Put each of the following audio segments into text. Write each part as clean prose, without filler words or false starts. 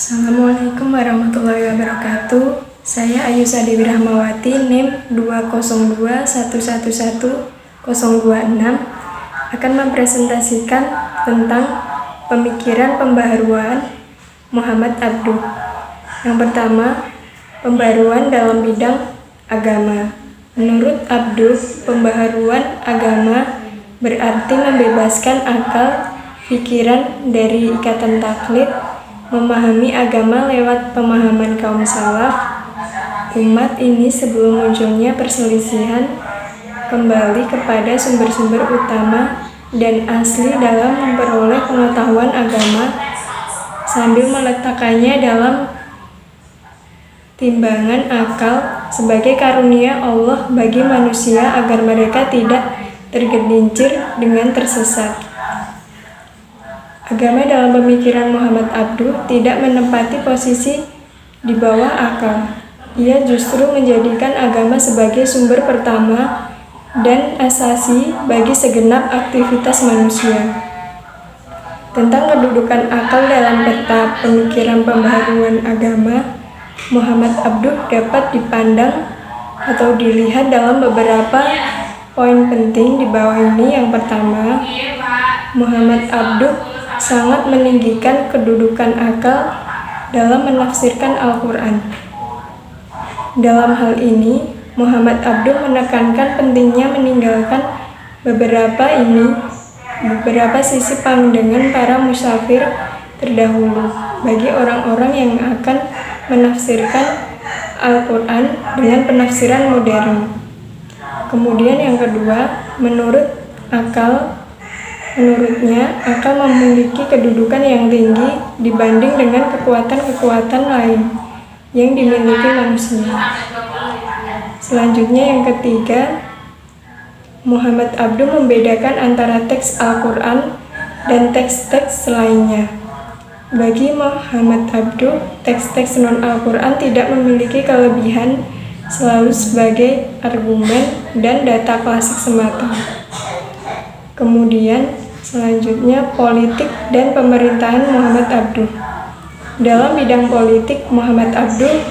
Assalamualaikum warahmatullahi wabarakatuh. Saya Ayusa Dewi Rahmawati, NIM 202111026 akan mempresentasikan tentang pemikiran pembaharuan Muhammad Abduh. Yang pertama, pembaharuan dalam bidang agama. Menurut Abduh, pembaharuan agama berarti membebaskan akal, pikiran dari ikatan taklid, memahami agama lewat pemahaman kaum salaf. Umat ini sebelum munculnya perselisihan kembali kepada sumber-sumber utama dan asli dalam memperoleh pengetahuan agama sambil meletakkannya dalam timbangan akal sebagai karunia Allah bagi manusia agar mereka tidak tergelincir dengan tersesat. Agama dalam pemikiran Muhammad Abduh tidak menempati posisi di bawah akal. Ia justru menjadikan agama sebagai sumber pertama dan asasi bagi segenap aktivitas manusia. Tentang kedudukan akal dalam peta pemikiran pembaharuan agama, Muhammad Abduh dapat dipandang atau dilihat dalam beberapa poin penting di bawah ini. Yang pertama, Muhammad Abduh sangat meninggikan kedudukan akal dalam menafsirkan Al-Quran. Dalam hal ini, Muhammad Abduh menekankan pentingnya meninggalkan beberapa sisi pandangan para musafir terdahulu bagi orang-orang yang akan menafsirkan Al-Quran dengan penafsiran modern. Kemudian yang kedua, Menurutnya, akal memiliki kedudukan yang tinggi dibanding dengan kekuatan-kekuatan lain yang dimiliki manusia. Selanjutnya yang ketiga, Muhammad Abduh membedakan antara teks Al-Quran dan teks-teks lainnya. Bagi Muhammad Abduh, teks-teks non-Al-Quran tidak memiliki kelebihan selalu sebagai argumen dan data klasik semata. Kemudian selanjutnya politik dan pemerintahan Muhammad Abduh. Dalam bidang politik, Muhammad Abduh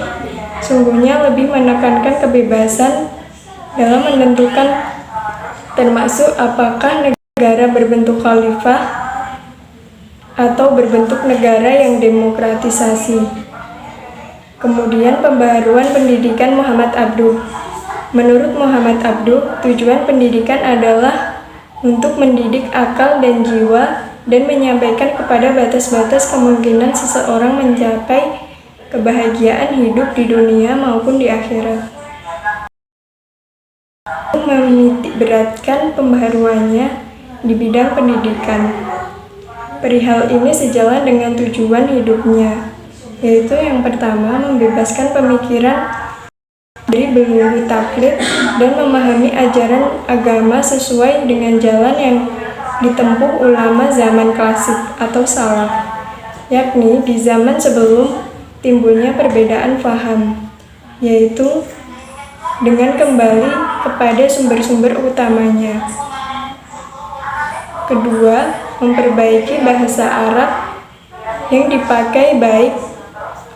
sungguhnya lebih menekankan kebebasan dalam menentukan termasuk apakah negara berbentuk khalifah atau berbentuk negara yang demokratisasi. Kemudian pembaharuan pendidikan Muhammad Abduh. Menurut Muhammad Abduh, tujuan pendidikan adalah untuk mendidik akal dan jiwa dan menyampaikan kepada batas-batas kemungkinan seseorang mencapai kebahagiaan hidup di dunia maupun di akhirat. Menitik beratkan pembaharuannya di bidang pendidikan. Perihal ini sejalan dengan tujuan hidupnya, yaitu yang pertama, membebaskan pemikiran dari belenggu taklid dan memahami ajaran agama sesuai dengan jalan yang ditempuh ulama zaman klasik atau salaf, yakni di zaman sebelum timbulnya perbedaan faham, yaitu dengan kembali kepada sumber-sumber utamanya. Kedua, memperbaiki bahasa Arab yang dipakai baik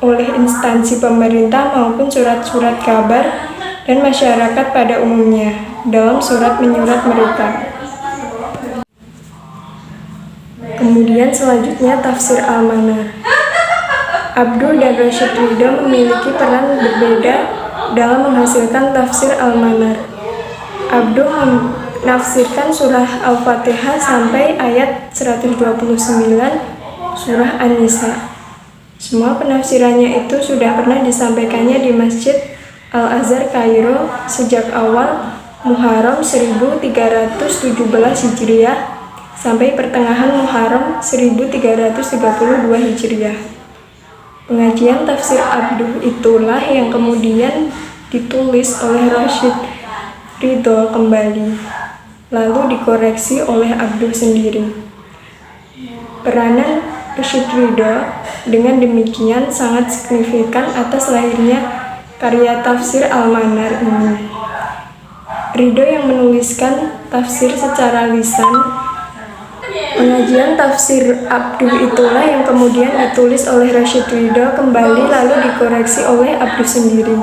oleh instansi pemerintah maupun surat-surat kabar dan masyarakat pada umumnya dalam surat menyurat mereka. Kemudian selanjutnya tafsir Al-Manar. Abduh dan Rashid Ridho memiliki peran berbeda dalam menghasilkan tafsir Al-Manar. Abduh menafsirkan surah Al-Fatihah sampai ayat 129 surah An-Nisa. Semua penafsirannya itu sudah pernah disampaikannya di Masjid Al-Azhar Kairo sejak awal Muharram 1317 Hijriah sampai pertengahan Muharram 1332 Hijriah. Pengajian tafsir Abduh itulah yang kemudian ditulis oleh Rashid Ridho kembali, lalu dikoreksi oleh Abduh sendiri. Peranan Rashid Ridho dengan demikian sangat signifikan atas lahirnya karya tafsir Al-Manar ini. Ridho yang menuliskan tafsir secara lisan Pengajian tafsir Abduh itulah yang kemudian ditulis oleh Rashid Ridho kembali lalu dikoreksi oleh Abduh sendiri.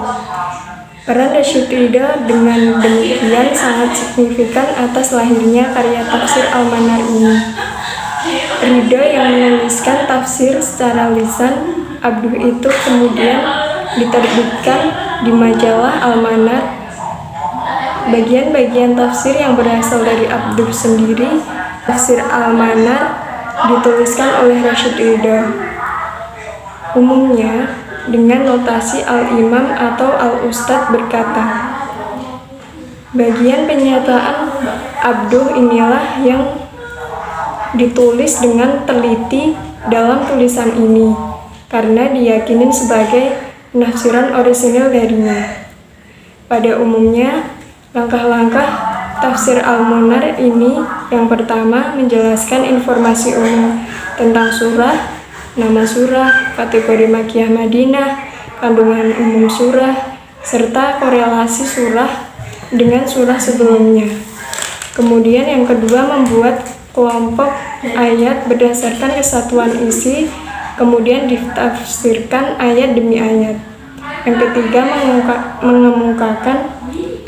Peran Rashid Ridho dengan demikian sangat signifikan atas lahirnya karya tafsir Al-Manar ini. Ridho yang menuliskan tafsir secara lisan Abduh itu kemudian diterbitkan di majalah Al-Manar. Bagian-bagian tafsir yang berasal dari Abduh sendiri, tafsir Al-Manar, dituliskan oleh Rashid Ridho. Umumnya dengan notasi Al-Imam atau Al-Ustadz berkata. Bagian penyataan Abduh inilah yang ditulis dengan teliti dalam tulisan ini, karena diyakini sebagai penafsiran orisinil darinya. Pada umumnya, langkah-langkah tafsir Al-Manar ini yang pertama menjelaskan informasi umum tentang surah, nama surah, kategori Makkiyah Madinah, kandungan umum surah, serta korelasi surah dengan surah sebelumnya. Kemudian yang kedua membuat kelompok ayat berdasarkan kesatuan isi, kemudian ditafsirkan ayat demi ayat. Yang ketiga mengemukakan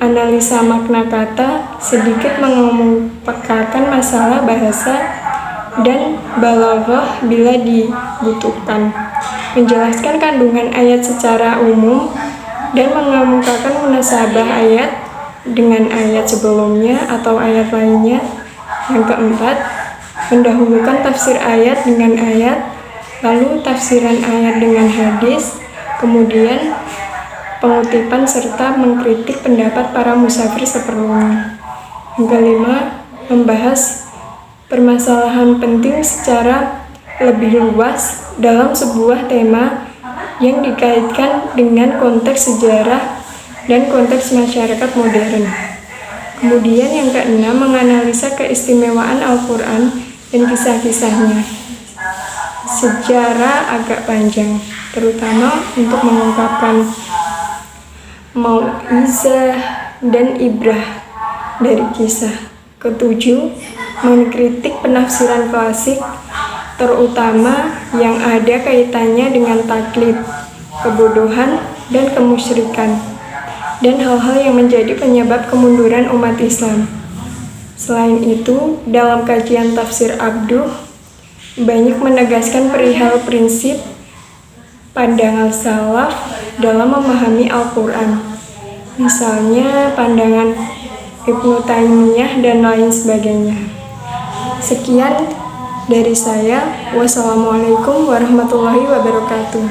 analisa makna kata, sedikit mengemukakan masalah bahasa dan balaghah bila dibutuhkan, menjelaskan kandungan ayat secara umum, dan mengemukakan munasabah ayat dengan ayat sebelumnya atau ayat lainnya. Yang keempat, mendahulukan tafsir ayat dengan ayat, lalu tafsiran ayat dengan hadis, kemudian pengutipan serta mengkritik pendapat para musafir seperlunya. Yang kelima, membahas permasalahan penting secara lebih luas dalam sebuah tema yang dikaitkan dengan konteks sejarah dan konteks masyarakat modern. Kemudian yang keenam, menganalisa keistimewaan Al-Quran dan kisah-kisahnya secara agak panjang, terutama untuk mengungkapkan mau'izah dan ibrah dari kisah. Ketujuh, mengkritik penafsiran klasik, terutama yang ada kaitannya dengan taklid, kebodohan, dan kemusyrikan, dan hal-hal yang menjadi penyebab kemunduran umat Islam. Selain itu, dalam kajian tafsir Abduh, banyak menegaskan perihal prinsip pandangan salaf dalam memahami Al-Quran, misalnya pandangan Ibnu Taimiyah dan lain sebagainya. Sekian dari saya. Wassalamualaikum warahmatullahi wabarakatuh.